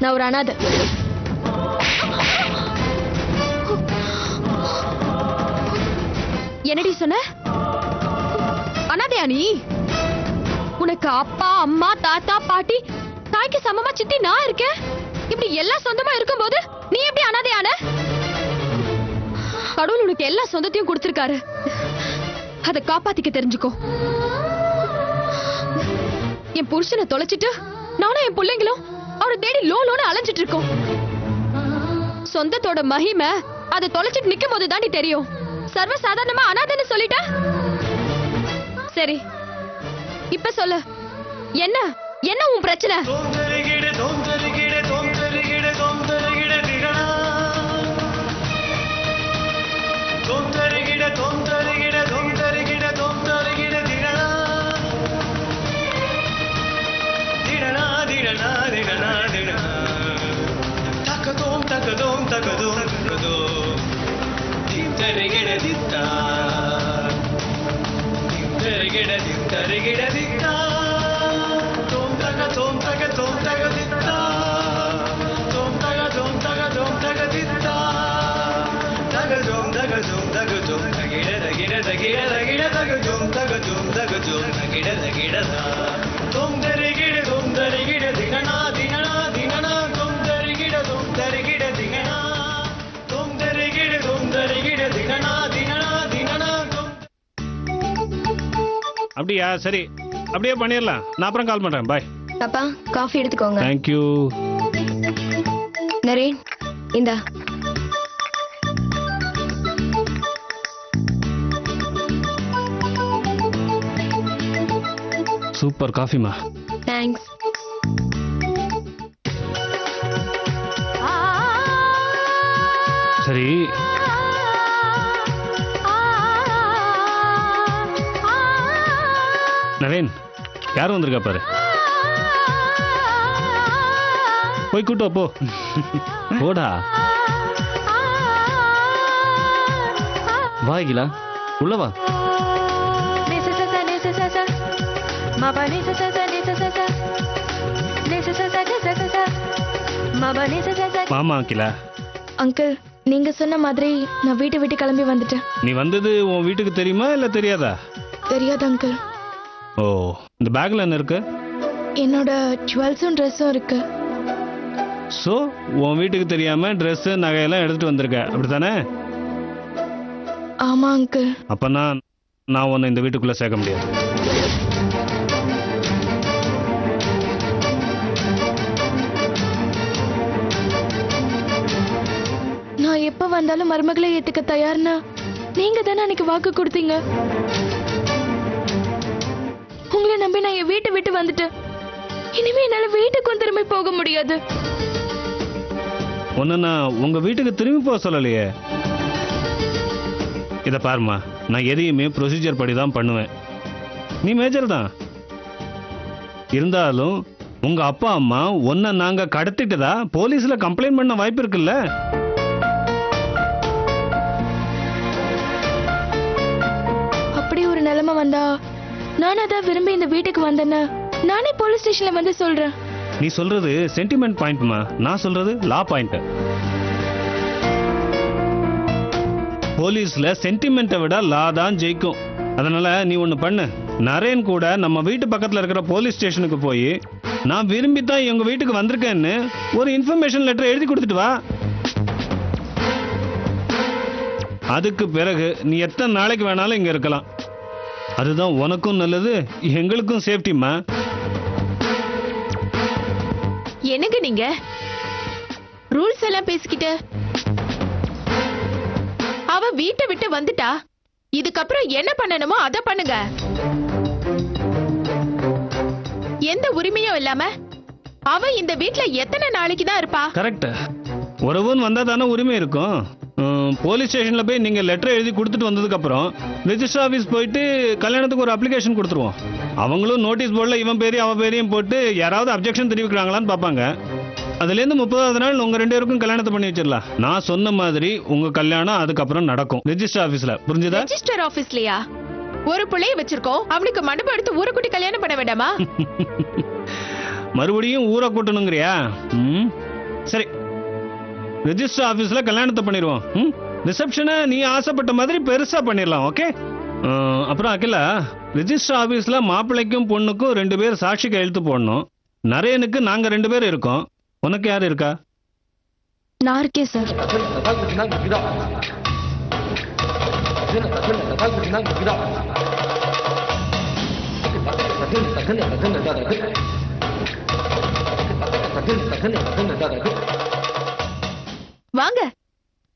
நான் ஒரு அனாதை. என்னடி சொன்ன? அனாதையா நீ? உனக்கு அப்பா அம்மா தாத்தா பாட்டி தாய்க்கு சமமா சித்தி நான் இருக்கேன். இப்படி எல்லாம் சொந்தமா இருக்கும்போது நீ எப்படி அனாதையான? கடவுள் உனக்கு எல்லா சொந்தத்தையும் கொடுத்திருக்காரு. அதை காப்பாத்திக்க தெரிஞ்சுக்கோ. என் புருஷனை தொலைச்சிட்டு நானும் என் பிள்ளைங்களும் அவரை தேடி லோன்னு அலைஞ்சிட்டு இருக்கோம். சொந்தத்தோட மகிமை அதை தொலைச்சிட்டு நிக்கும் போது தாண்டி தெரியும். சர்வ சாதாரணமா அனாதைன்னு சொல்லிட்ட. சரி இப்ப சொல்லு, என்ன என்ன உன் பிரச்சனை? அப்படியா? சரி அப்படியே பண்ணிடலாம். நான் அப்புறம் கால் பண்றேன். பாய். அப்பா காஃபி எடுத்துக்கோங்க. தேங்க்யூ. நரேன் இந்தா. சூப்பர் காஃபிமா. தேங்க்ஸ். சரி நரேன், யாரும் வந்திருக்கா பாரு. போய் கூட்டு போ. போடா. வா அகிலா, உள்ள வா. மாமா அகிலா. அங்கிள் நீங்க சொன்ன மாதிரி நான் வீட்டை விட்டு கிளம்பி வந்துட்டேன். நீ வந்தது உன் வீட்டுக்கு தெரியுமா இல்ல தெரியாதா? தெரியாது அங்கிள். ஓ, இந்த பேக்ல என்ன இருக்கு? என்னோட ஜுவல்ஸும் ட்ரெஸ்ஸும் இருக்கு. சோ உன் வீட்டுக்கு தெரியாம ட்ரெஸ் நகையெல்லாம் எடுத்துட்டு வந்திருக்க, அப்படித்தானே? ஆமா அங்கிள். அப்ப நான் உன்னை இந்த வீட்டுக்குள்ள சேர்க்க முடியாது. நான் எப்ப வந்தாலும் மருமகளை ஏத்துக்க தயார்னா நீங்க தானே அன்னைக்கு வாக்கு கொடுத்தீங்க. உங்களை நம்பி நான் என் வீட்டை விட்டு வந்துட்டேன். இனிமே என்னால வீட்டுக்கும் திரும்பி போக முடியாது. ஒன்னு நான் உங்க வீட்டுக்கு திரும்பி போக சொல்லலையே. இத பாருமா, நான் எதையுமே ப்ரொசீஜர் படி தான் பண்ணுவேன். நீ மேஜர் தான். இருந்தாலும் உங்க அப்பா அம்மா உன்னை நாங்க கடத்திட்டதா போலீஸ்ல கம்ப்ளைண்ட் பண்ண வாய்ப்பு இருக்குல்ல? அப்படி ஒரு நிலைமை வந்தா நான் அதான் விரும்பி இந்த வீட்டுக்கு வந்தேன்னு நானே போலீஸ் ஸ்டேஷன்ல வந்து சொல்றேன். நீ சொல்றது சென்டிமெண்ட் பாயிண்ட்மா, நான் சொல்றது லா பாயிண்ட். போலீஸ்ல சென்டிமெண்ட்டை விட லா தான் ஜெயிக்கும். அதனால நீ ஒண்ணு பண்ணு, நரேன் கூட நம்ம வீட்டு பக்கத்துல இருக்கிற போலீஸ் ஸ்டேஷனுக்கு போய் நான் விரும்பி தான் எங்க வீட்டுக்கு வந்திருக்கேன்னு ஒரு இன்ஃபர்மேஷன் லெட்டர் எழுதி கொடுத்துட்டு வா. அதுக்கு பிறகு நீ எத்தனை நாளைக்கு வேணாலும் இங்க இருக்கலாம். அதுதான் உனக்கும் நல்லது, எங்களுக்கும் சேஃப்டிமா. என்னங்க நீங்க ரூல்ஸ் எல்லாம் பேசிக்கிட்டு? அவ வீட்டை விட்டு வந்துட்டா, இதுக்கப்புறம் என்ன பண்ணணுமோ அத பண்ணுங்க. எந்த உரிமையும் இல்லாம அவ இந்த வீட்ல எத்தனை நாளைக்கு தான் இருப்பா? கரெக்ட். உறவுன்னு வந்தா தானே உரிமை இருக்கும். போலீஸ் ஸ்டேஷன்ல போய் நீங்க லெட்டர் எழுதி கொடுத்துட்டு வந்ததுக்கு அப்புறம் ரெஜிஸ்டர் ஆபீஸ் போயிட்டு கல்யாணத்துக்கு ஒரு அப்ளிகேஷன் கொடுத்துருவோம். அவங்களும் நோட்டீஸ் போர்டில் இவன் பேரையும் அவ பேரையும் போட்டு யாராவது அப்ஜெக்ஷன் தெரிவிக்கிறாங்களான்னு பார்ப்பாங்க. அதுலேருந்து 30வது நாள் உங்க 2 பேருக்கும் கல்யாணத்தை பண்ணி வச்சிடலாம். நான் சொன்ன மாதிரி உங்க கல்யாணம் அதுக்கப்புறம் நடக்கும் ரெஜிஸ்டர் ஆபீஸ்ல. புரிஞ்சுதா? ரெஜிஸ்டர் ஆபீஸ்லயா? ஒரு பிள்ளைய வச்சிருக்கோம், அவனுக்கு மண்டபம் எடுத்து ஊரை கூட்டி கல்யாணம் பண்ண வேண்டாமா? மறுபடியும் ஊரை கூட்டணுங்கிறியா? சரி, ரெஜிஸ்டர் ஆபீஸ்ல கல்யாணத்தை பண்ணிடுவோம். ரிசப்ஷனை நீ ஆசைப்பட்ட மாதிரி பெருசா பண்ணிடலாம். ஓகே. அப்புறம் அகிலா, ரெஜிஸ்டர் ஆபீஸ்ல மாப்பிள்ளைக்கும் பொண்ணுக்கும் 2 பேர் சாட்சி கையெழுத்து போடணும். நரேனுக்கு நாங்க 2 பேர் இருக்கோம். உனக்கு யார் இருக்கா? நான் இருக்கேன் சார். வாங்க,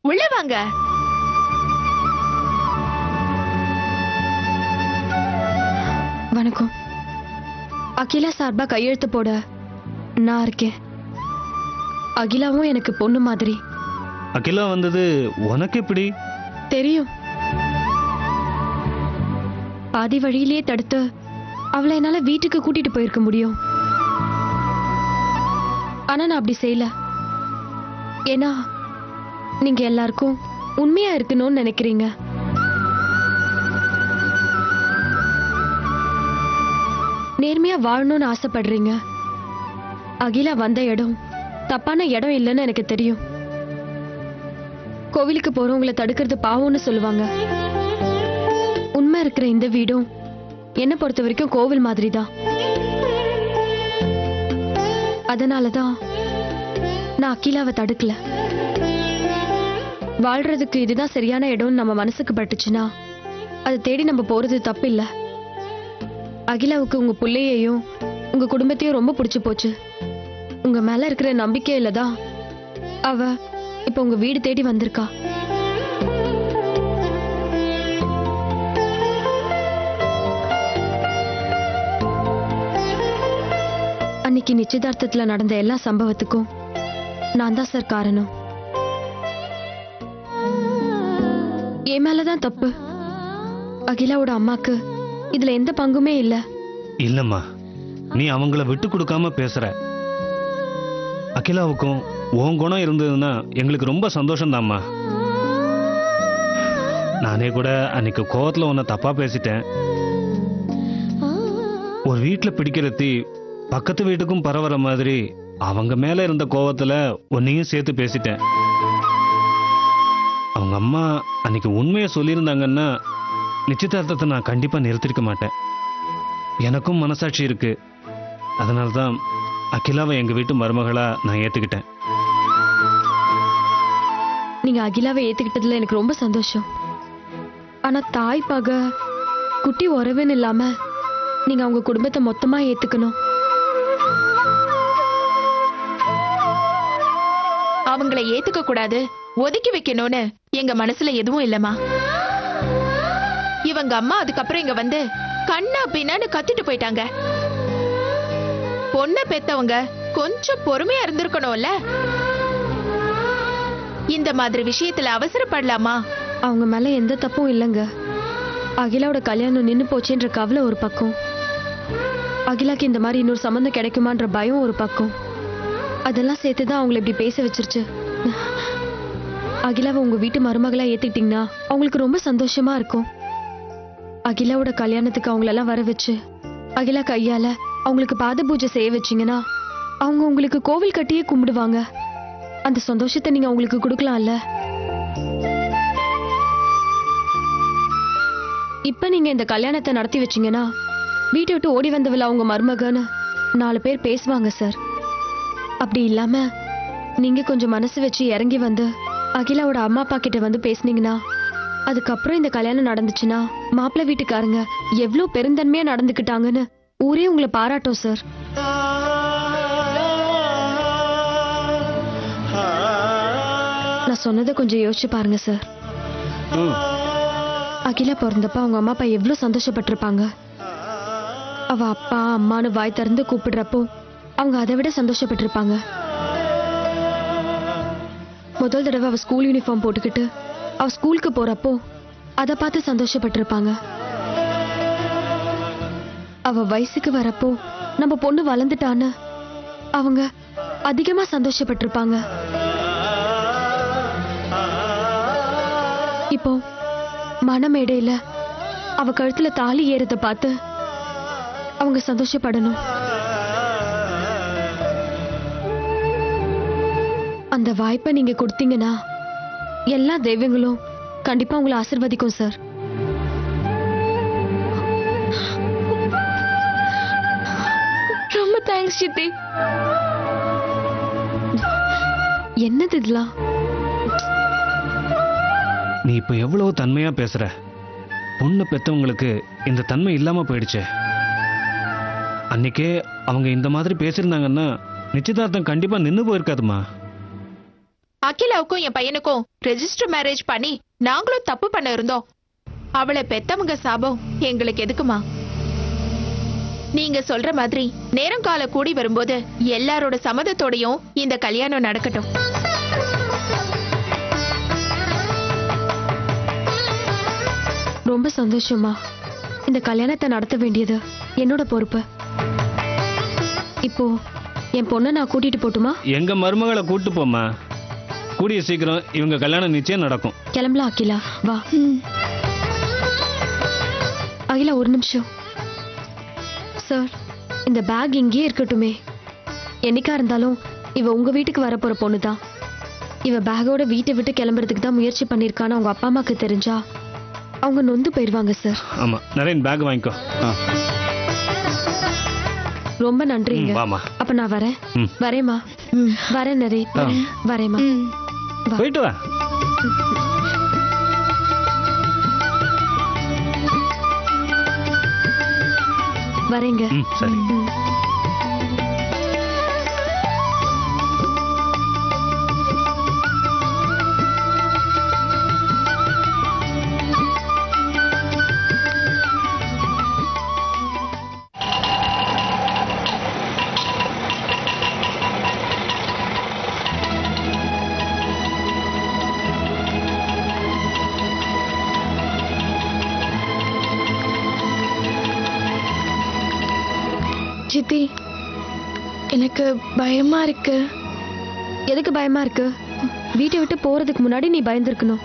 உள்ள வாங்க. வணக்கம். அகிலா சார்பா கையெழுத்து போட நான் இருக்கேன். அகிலாவும் எனக்கு பொண்ணு மாதிரி. அகிலா வந்தது உனக்கு எப்படி தெரியும்? பாதி வழியிலேயே தடுத்து அவளை என்னால வீட்டுக்கு கூட்டிட்டு போயிருக்க முடியும். ஆனா நான் அப்படி செய்யல. ஏன்னா நீங்க எல்லாருக்கும் உண்மையா இருக்கணும்னு நினைக்கிறீங்க. நேர்மையா வாழணும்னு ஆசைப்படுறீங்க. அகிலா வந்த இடம் தப்பான இடம் இல்லைன்னு எனக்கு தெரியும். கோவிலுக்கு போறவங்களை தடுக்கிறது பாவம்னு சொல்லுவாங்க. உண்மை இருக்கிற இந்த வீடும் என்ன பொறுத்த வரைக்கும் கோவில் மாதிரி தான். அதனாலதான் நான் அகிலாவை தடுக்கல. வாழ்றதுக்கு இதுதான் சரியான இடம் நம்ம மனசுக்கு பட்டுச்சுன்னா அதை தேடி நம்ம போறது தப்பு இல்ல. அகிலாவுக்கு உங்க பிள்ளையையும் உங்க குடும்பத்தையும் ரொம்ப பிடிச்சு போச்சு. உங்க மேல இருக்கிற நம்பிக்கையில தான் அவ இப்ப உங்க வீடு தேடி வந்திருக்கா. அன்னைக்கு நிச்சயதார்த்தத்துல நடந்த எல்லா சம்பவத்துக்கும் நான் தான் சார் காரணம். என் மேலதான் தப்பு. அகிலாவோட அம்மாக்கு இதுல எந்த பங்குமே இல்ல. இல்லம்மா, நீ அவங்கள விட்டு கொடுக்காம பேசுற. அகிலாவுக்கும் உன் குணம் இருந்ததுன்னா எங்களுக்கு ரொம்ப சந்தோஷம்தாம்மா. நானே கூட அன்னைக்கு கோவத்துல உன்னை தப்பா பேசிட்டேன். ஒரு வீட்டுல பிடிக்கிற தீ பக்கத்து வீட்டுக்கும் பரவற மாதிரி அவங்க மேல இருந்த கோவத்துல உன்னையும் சேர்த்து பேசிட்டேன். அவங்க அம்மா அன்னைக்கு உண்மையை சொல்லியிருந்தாங்கன்னா நிச்சயதார்த்தத்தை நான் கண்டிப்பா நிறுத்திருக்க மாட்டேன். எனக்கும் மனசாட்சி இருக்கு. அதனால்தான் அகிலாவை எங்க வீட்டு மருமகளா நான் ஏத்துக்கிட்டேன். நீங்க அகிலாவை ஏத்துக்கிட்டதுல எனக்கு ரொம்ப சந்தோஷம். ஆனா தாய் பக குட்டி உறவுன்னு இல்லாம நீங்க அவங்க குடும்பத்தை மொத்தமா ஏத்துக்கணும். அவங்கள ஏத்துக்க கூடாது, ஒதுக்கி வைக்கணும்னு எங்க மனசுல எதுவும் இல்லம்மா. இவங்க அம்மா அதுக்கப்புறம் இங்க வந்து கண்ணா பின்னான்னு கத்திட்டு போயிட்டாங்க. பொண்ணை பெத்தவங்க கொஞ்சம் பொறுமையா இருந்திருக்கணும்ல. இந்த மாதிரி விஷயத்துல அவசரப்படலாமா? அவங்க மேல எந்த தப்பும் இல்லைங்க. அகிலாவோட கல்யாணம் நின்னு போச்சுன்ற கவலை ஒரு பக்கம், அகிலாக்கு இந்த மாதிரி இன்னொரு சம்பந்தம் கிடைக்குமான்ற பயம் ஒரு பக்கம். அதெல்லாம் சேர்த்துதான் அவங்களை இப்படி பேச வச்சிருச்சு. அகிலாவை உங்க வீட்டு மருமகளா ஏத்துக்கிட்டீங்கன்னா அவங்களுக்கு ரொம்ப சந்தோஷமா இருக்கும். அகிலாவோட கல்யாணத்துக்கு அவங்களெல்லாம் வர வச்சு அகிலா கையால அவங்களுக்கு பாத பூஜை செய்ய வச்சீங்கன்னா அவங்க உங்களுக்கு கோவில் கட்டியே கும்பிடுவாங்க. அந்த சந்தோஷத்தை நீங்க அவங்களுக்கு கொடுக்கலாம்ல. இப்ப நீங்க இந்த கல்யாணத்தை நடத்தி வச்சீங்கன்னா வீட்டை விட்டு ஓடி வந்தவள அவங்க மருமகன்னு 4 பேர் பேசுவாங்க சார். அப்படி இல்லாம நீங்க கொஞ்சம் மனசு வச்சு இறங்கி வந்து அகிலாவோட அம்மா அப்பா கிட்ட வந்து பேசுனீங்கன்னா அதுக்கப்புறம் இந்த கல்யாணம் நடந்துச்சுன்னா மாப்பிள்ளை வீட்டுக்காரங்க எவ்வளவு பெருந்தன்மையா நடந்துக்கிட்டாங்கன்னு ஊரே உங்களை பாராட்டும் சார். நான் சொன்னதை கொஞ்சம் யோசிச்சு பாருங்க சார். அகிலா பிறந்தப்ப அவங்க அம்மா அப்பா எவ்வளவு சந்தோஷப்பட்டிருப்பாங்க. அவ அப்பா அம்மானு வாய் திறந்து கூப்பிடுறப்போ அவங்க அதை விட சந்தோஷப்பட்டிருப்பாங்க. முதல் தடவை அவ ஸ்கூல் யூனிஃபார்ம் போட்டுக்கிட்டு அவ ஸ்கூலுக்கு போறப்போ அதை பார்த்து சந்தோஷப்பட்டிருப்பாங்க. அவ வயசுக்கு வரப்போ நம்ம பொண்ணு வளர்ந்துட்டான்னு அவங்க அதிகமா சந்தோஷப்பட்டிருப்பாங்க. இப்போ மனமேடையில அவ கழுத்துல தாலி ஏறத பார்த்து அவங்க சந்தோஷப்படணும். இந்த வாய்ப்பை நீங்க கொடுத்தீங்கன்னா எல்லா தெய்வங்களும் கண்டிப்பா உங்களை ஆசீர்வதிக்கும் சார். ரொம்ப தேங்க்ஸ் சித்தி. என்னது இதெல்லாம்? நீ இப்ப எவ்வளவு தன்மையா பேசுற. பொண்ணு பெத்தவங்களுக்கு இந்த தன்மை இல்லாம போயிடுச்சே. அன்னைக்கே அவங்க இந்த மாதிரி பேசியிருந்தாங்கன்னா நிச்சயதார்த்தம் கண்டிப்பா நின்னு போயிருக்காதுமா. அகிலாவுக்கும் என் பையனுக்கும் ரெஜிஸ்டர் மேரேஜ் பண்ணி நாங்களும் தப்பு பண்ண இருந்தோம். அவளை பெத்தவங்க சாபம் எங்களுக்கு எதுக்குமா? நீங்க சொல்ற மாதிரி நேரம் கால கூடி வரும்போது எல்லாரோட சம்மதத்தோடையும் இந்த கல்யாணம் நடக்கட்டும். ரொம்ப சந்தோஷமா. இந்த கல்யாணத்தை நடத்த வேண்டியது என்னோட பொறுப்பு. இப்போ என் பொண்ணை நான் கூட்டிட்டு போட்டுமா? எங்க மருமகளை கூட்டு போமா. கூடிய சீக்கிரம் இவங்க கல்யாணம் நிச்சயம் நடக்கும். கிளம்பலாம் அகிலா, வா. அகிலா ஒரு நிமிஷம். சார், இந்த பேக் இங்கேயே இருக்கட்டுமே. என்னைக்கா இருந்தாலும் இவ உங்க வீட்டுக்கு வரப்போற பொண்ணுதான். இவ பேக்கோட வீட்டை விட்டு கிளம்புறதுக்கு தான் முயற்சி பண்ணிருக்கான்னு அவங்க அப்பா அம்மாக்கு தெரிஞ்சா அவங்க நொந்து போயிருவாங்க சார். ஆமா, நரேன் பேக் வாங்கிக்கோ. ரொம்ப நன்றிங்க. வாமா. அப்ப நான் வரேன். ம். வரேம்மா. வரேன் நரேன். வரேம்மா. வா. போயிட்டு வா. வரேங்க. சரி. ம். சித்தி, எனக்கு பயமா இருக்கு. எதுக்கு பயமா இருக்கு? வீட்டை விட்டு போறதுக்கு முன்னாடி நீ பயந்துருக்கணும்.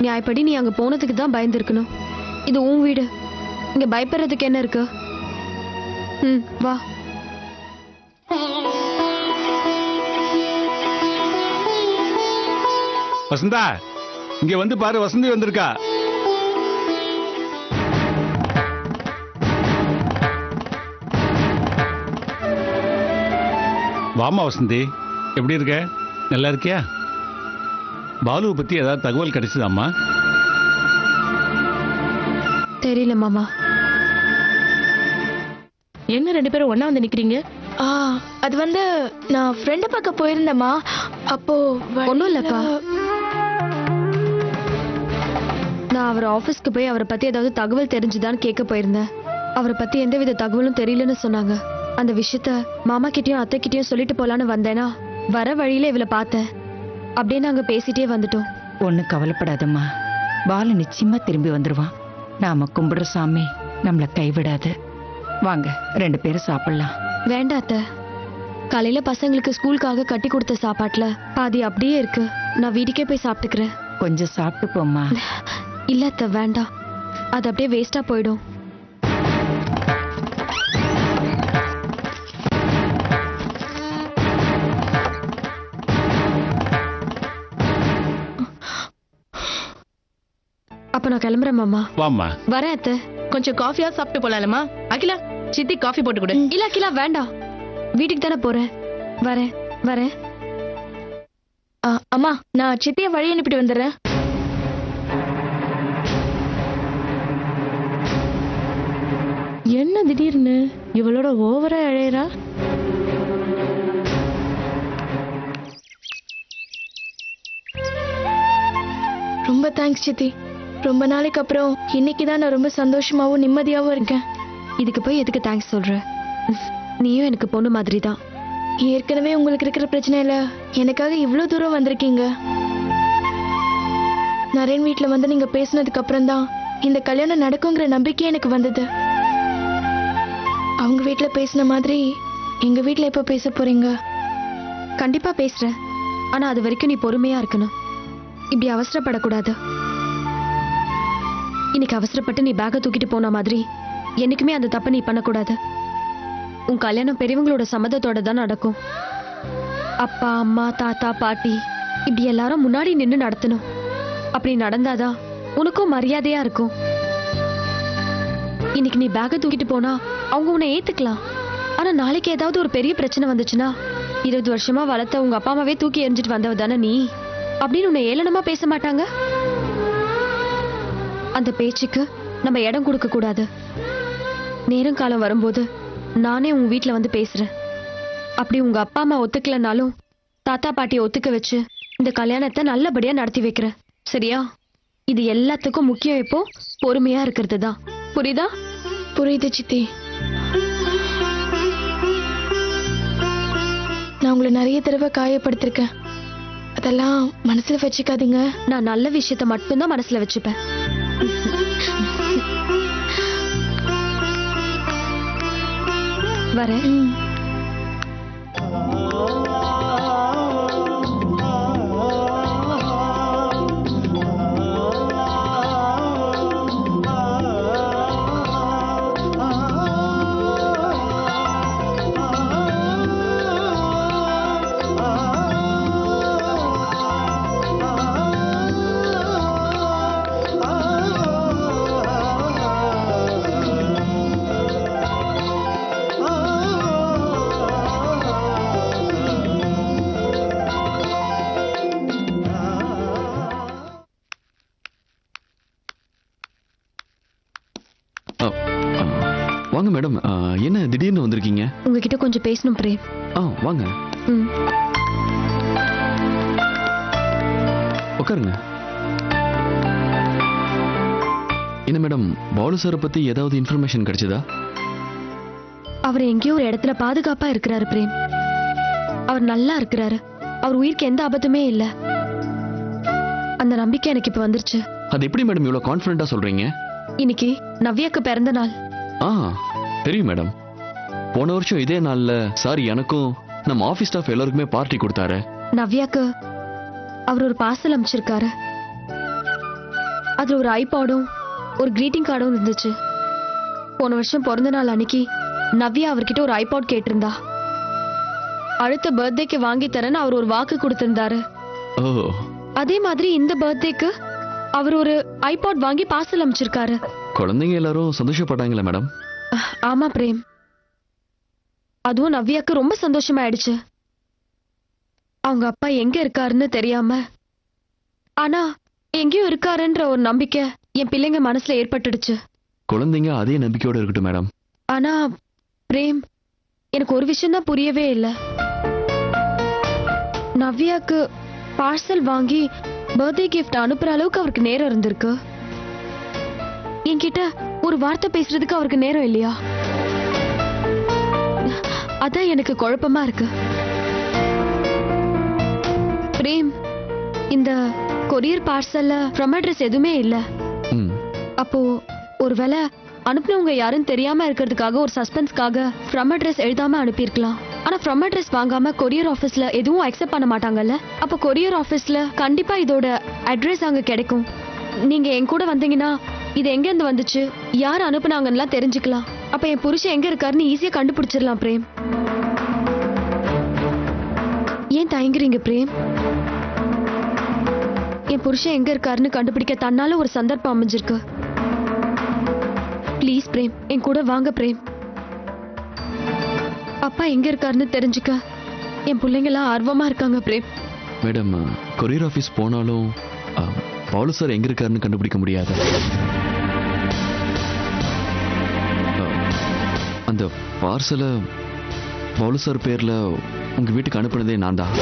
நியாயப்படி நீ அங்க போனதுக்கு தான் பயந்துருக்கணும். இது உன் வீடு. இங்க பயப்படுறதுக்கு என்ன இருக்கு? ம், வா. வசந்தா, இங்க வந்து பாரு, வசந்தி வந்திருக்கா. வாமா வசந்தி, எப்படி இருக்க? நல்லா இருக்கியா? பாலுவை பத்தி ஏதாவது தகவல் கிடைச்சதாம்மா? தெரியல மாமா. என்ன ரெண்டு பேரும் ஒண்ணா வந்து நிக்கிறீங்க? அது வந்து நான் ஃப்ரெண்ட பார்க்க போயிருந்தேம்மா. அப்போ ஒண்ணும் இல்லக்கா. நான் அவர் ஆபீஸ்க்கு போய் அவரை பத்தி ஏதாவது தகவல் தெரிஞ்சுதான்னு கேட்க போயிருந்தேன். அவரை பத்தி எந்தவித தகவலும் தெரியலன்னு சொன்னாங்க. அந்த விஷயத்த மாமா கிட்டயும் அத்தை கிட்டயும் சொல்லிட்டு போலான்னு வந்தேனா வர வழியில இவளை பார்த்தேன். அப்படியே நாங்க பேசிட்டே வந்துட்டோம். ஒண்ணு கவலைப்படாதம்மா, பாலு நிச்சயமா திரும்பி வந்துருவான். நாம கும்பிடுற சாமி நம்மள கைவிடாது. வாங்க, ரெண்டு பேரும் சாப்பிடலாம். வேண்டாம் அத்தை. காலையில பசங்களுக்கு ஸ்கூலுக்காக கட்டி கொடுத்த சாப்பாட்டுல பாதி அப்படியே இருக்கு. நான் வீட்டுக்கே போய் சாப்பிட்டுக்கிறேன். கொஞ்சம் சாப்பிட்டு போம்மா. இல்ல அத்தை, வேண்டாம். அது அப்படியே வேஸ்டா போயிடும். அப்ப நான் கிளம்புறேன் மாமா. வாம்மா. வரேன் அத்தை. கொஞ்சம் காஃபியா சாப்பிட்டு போலாமா? அகிலா, சித்தி காஃபி போட்டு கொடு. இல்ல அகிலா, வேண்டாம். வீட்டுக்கு தானே போறேன். வரேன் வரேன். அம்மா, நான் சித்திய வழி அனுப்பிட்டு வந்துடுறேன். என்ன திடீர்னு இவளோட ஓவரா அழையறா? ரொம்ப தேங்க்ஸ் சித்தி. ரொம்ப நாளைக்கு அப்புறம் இன்னைக்கு தான் நான் ரொம்ப சந்தோஷமாவும் நிம்மதியாவும் இருக்கேன். இதுக்கு போய் எதுக்கு தேங்க்ஸ் சொல்ற? நீயும் எனக்கு பொண்ணு மாதிரி தான். ஏற்கனவே உங்களுக்கு இருக்கிற பிரச்சனையில எனக்காக இவ்வளவு தூரம் வந்திருக்கீங்க. நரேன் வீட்ல வந்து நீங்க பேசினதுக்கு அப்புறம் தான் இந்த கல்யாணம் நடக்குங்கிற நம்பிக்கை எனக்கு வந்தது. அவங்க வீட்ல பேசின மாதிரி எங்க வீட்ல எப்ப பேச போறீங்க? கண்டிப்பா பேசுறேன். ஆனா அது வரைக்கும் நீ பொறுமையா இருக்கணும். இப்படி அவசரப்படக்கூடாது. இன்னைக்கு அவசரப்பட்டு நீ பேக்கை தூக்கிட்டு போன மாதிரி என்னைக்குமே அந்த தப்பை நீ பண்ணக்கூடாது. உன் கல்யாணம் பெரியவங்களோட சம்மதத்தோட தான் நடக்கும். அப்பா அம்மா தாத்தா பாட்டி இப்படி எல்லாரும் முன்னாடி நின்னு நடத்தணும். அப்படி நடந்தாதான் உனக்கும் மரியாதையா இருக்கும். இன்னைக்கு நீ பேக்கை தூக்கிட்டு போனா அவங்க உன்னை ஏத்துக்கலாம். ஆனா நாளைக்கு ஏதாவது ஒரு பெரிய பிரச்சனை வந்துச்சுன்னா 20 வருஷமா வளர்த்த உங்க அப்பா அம்மாவே தூக்கி எறிஞ்சிட்டு வந்தவ தானே நீ அப்படின்னு உன்னை ஏளனமா பேச மாட்டாங்க. அந்த பேச்சுக்கு நம்ம இடம் கொடுக்க கூடாது. நேரம் காலம் வரும்போது நானே உங்க வீட்ல வந்து பேசுறேன். அப்படி உங்க அப்பா அம்மா ஒத்துக்கலனாலும் தாத்தா பாட்டியை ஒத்துக்க வச்சு இந்த கல்யாணத்தை நல்லபடியா நடத்தி வைக்கிறேன். சரியா? இது எல்லாத்துக்கும் முக்கியம் இப்போ பொறுமையா இருக்கிறது தான். புரியுதா? புரியுது சித்தி. நான் உங்களை நிறைய தடவை காயப்படுத்திருக்கேன். அதெல்லாம் மனசுல வச்சுக்காதீங்க. நான் நல்ல விஷயத்த மட்டும்தான் மனசுல வச்சுப்பேன். வரேன். வாங்க மேடம். என்ன திடீர்னு வந்திருக்கீங்க? உங்ககிட்ட கொஞ்சம் பேசணும் பிரேம். வாங்க ம். உட்காருங்க. என்ன மேடம், பாலு சாரை பத்தி ஏதாவது இன்ஃபர்மேஷன் கிடைச்சதா? அவர் எங்கேயோ ஒரு இடத்துல பாதுகாப்பா இருக்கிறாரு பிரேம். அவர் நல்லா இருக்கிறாரு. அவர் உயிருக்கு எந்த ஆபத்துமே இல்ல. அந்த நம்பிக்கை எனக்கு இப்ப வந்துருச்சு. அது எப்படி மேடம் இவ்வளவு கான்ஃபிடென்ட்டா சொல்றீங்க? இன்னைக்கு நவ்யாக்கு பிறந்த நாள். தெரியும் மேடம். போன வருஷம் இதே நாள்ல சார் எனக்கும் நம்ம ஆபீஸ் ஸ்டாஃப் எல்லாருக்குமே பார்ட்டி கொடுத்தாரு. நவ்யாக்கு அவர் ஒரு பார்சல் அனுப்பிச்சிருக்காரு. அதுல ஒரு ஐபாடும் ஒரு கிரீட்டிங் கார்டும் இருந்துச்சு. போன வருஷம் பிறந்த நாள் அன்னைக்கு நவ்யா அவர்கிட்ட ஒரு ஐபாட் கேட்டிருந்தா. அடுத்த பர்த்டேக்கு வாங்கி தரேன்னு அவர் ஒரு வாக்கு கொடுத்திருந்தாரு. அதே மாதிரி இந்த பர்த்டேக்கு அவர் ஒரு ஐபாட் வாங்கி பார்சல் அனுப்பிச்சிருக்காரு. குழந்தைங்க எல்லாரும் சந்தோஷப்பட்டாங்களா மேடம்? ஆமா பிரேம். அதுவும் நவ்யாக்கு ரொம்ப சந்தோஷமாயிடுச்சு. அவங்க அப்பா எங்க இருக்காருன்னு தெரியாம ஆனா எங்கேயும் இருக்காருன்ற ஒரு நம்பிக்கை என் பிள்ளைங்க மனசுல ஏற்பட்டுடுச்சு. குழந்தைங்க அதே நம்பிக்கையோட இருக்கட்டும் மேடம். ஆனா பிரேம், எனக்கு ஒரு விஷயம் தான் புரியவே இல்ல. நவ்யாக்கு பார்சல் வாங்கி பர்த்டே கிஃப்ட் அனுப்புற அளவுக்கு அவருக்கு நேரம் இருந்திருக்கு. என்கிட்ட ஒரு வார்த்தை பேசுறதுக்கு அவருக்கு நேரம் இல்லையா? அதான் எனக்கு குழப்பமா இருக்கு. பிரேம், இந்த கொரியர் பார்சல்ல ஃப்ரம் அட்ரஸ் எதுவுமே இல்ல. அப்போ ஒருவேளை அனுப்புனவங்க யாரும் தெரியாம இருக்கிறதுக்காக ஒரு சஸ்பென்ஸ்க்காக ஃப்ரம் அட்ரஸ் எழுதாம அனுப்பியிருக்கலாம். ஆனா ஃப்ரம் அட்ரஸ் வாங்காம கொரியர் ஆபீஸ்ல எதுவும் அக்செப்ட் பண்ண மாட்டாங்கல்ல. அப்ப கொரியர் ஆபீஸ்ல கண்டிப்பா இதோட அட்ரஸ் அங்க கிடைக்கும். நீங்க என் கூட வந்தீங்கன்னா இது எங்க இருந்து வந்துச்சு, யார் அனுப்புனாங்கன்னா தெரிஞ்சுக்கலாம். அப்ப என் புருஷன் எங்க இருக்காருன்னு ஈஸியா கண்டுபிடிச்சிடலாம். பிரேம், ஏன் தயங்குறீங்க பிரேம்? என் புருஷன் எங்க இருக்காருன்னு கண்டுபிடிக்க தன்னால ஒரு சந்தர்ப்பம் அமைஞ்சிருக்கு. ப்ளீஸ் பிரேம், என் கூட வாங்க பிரேம். அப்பா எங்க இருக்காருன்னு தெரிஞ்சுக்க என் பிள்ளைங்களாம் ஆர்வமா இருக்காங்க பிரேம். மேடம், கொரியர் ஆபீஸ் போனாலும் பாலு சார் எங்க இருக்காருன்னு கண்டுபிடிக்க முடியாது. அந்த பார்சலை பாலு சார் பேர்ல உங்க வீட்டுக்கு அனுப்புனதே நான் தான்.